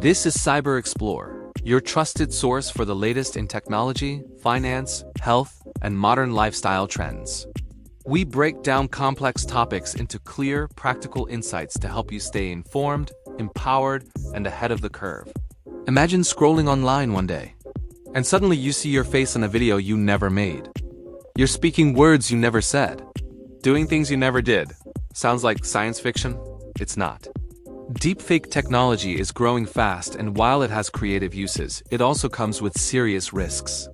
This is Cyber Explorer, your trusted source for the latest in technology, finance, health, and modern lifestyle trends. We break down complex topics into clear, practical insights to help you stay informed, empowered, and ahead of the curve. Imagine scrolling online one day, and suddenly you see your face in a video you never made. You're speaking words you never said, doing things you never did. Sounds like science fiction? It's not. Deepfake technology is growing fast, and while it has creative uses, it also comes with serious risks.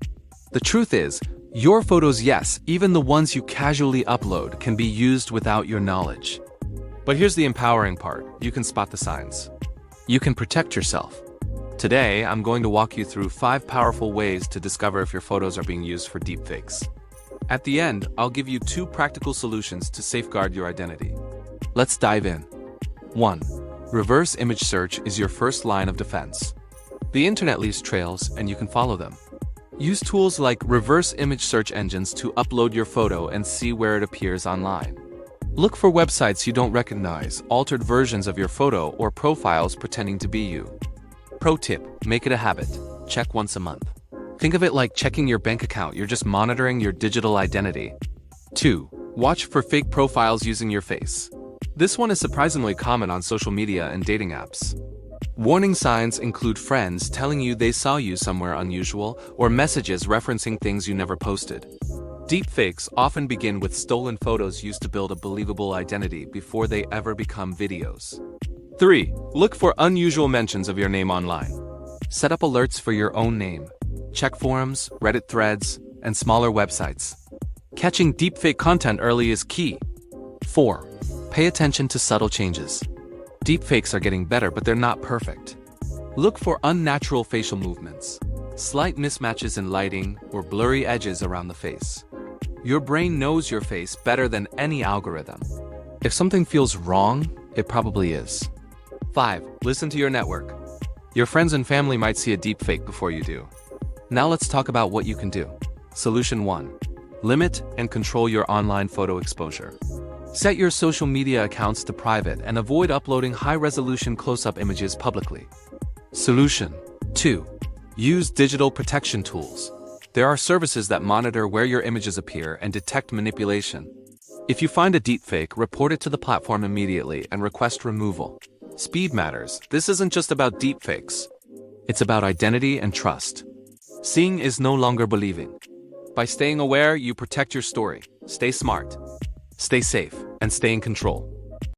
The truth is, your photos, yes, even the ones you casually upload, can be used without your knowledge. But here's the empowering part: you can spot the signs. You can protect yourself. Today, I'm going to walk you through 5 powerful ways to discover if your photos are being used for deepfakes. At the end, I'll give you 2 practical solutions to safeguard your identity. Let's dive in. 1. Reverse image search is your first line of defense. The internet leaves trails, and you can follow them. Use tools like reverse image search engines to upload your photo and see where it appears online. Look for websites you don't recognize, altered versions of your photo, or profiles pretending to be you. Pro tip: make it a habit. Check once a month. Think of it like checking your bank account. You're just monitoring your digital identity. 2. Watch for fake profiles using your face. This one is surprisingly common on social media and dating apps. Warning signs include friends telling you they saw you somewhere unusual, or messages referencing things you never posted. Deepfakes often begin with stolen photos used to build a believable identity before they ever become videos. 3. Look for unusual mentions of your name online. Set up alerts for your own name. Check forums, Reddit threads, and smaller websites. Catching deepfake content early is key. 4. Pay attention to subtle changes. Deepfakes are getting better, but they're not perfect. Look for unnatural facial movements, slight mismatches in lighting, or blurry edges around the face. Your brain knows your face better than any algorithm. If something feels wrong, it probably is. 5. Listen to your network. Your friends and family might see a deepfake before you do. Now let's talk about what you can do. Solution 1. Limit and control your online photo exposure. Set your social media accounts to private and avoid uploading high-resolution close-up images publicly. Solution 2. Use digital protection tools. There are services that monitor where your images appear and detect manipulation. If you find a deepfake, report it to the platform immediately and request removal. Speed matters. This isn't just about deepfakes. It's about identity and trust. Seeing is no longer believing. By staying aware, you protect your story. Stay smart, stay safe, and stay in control.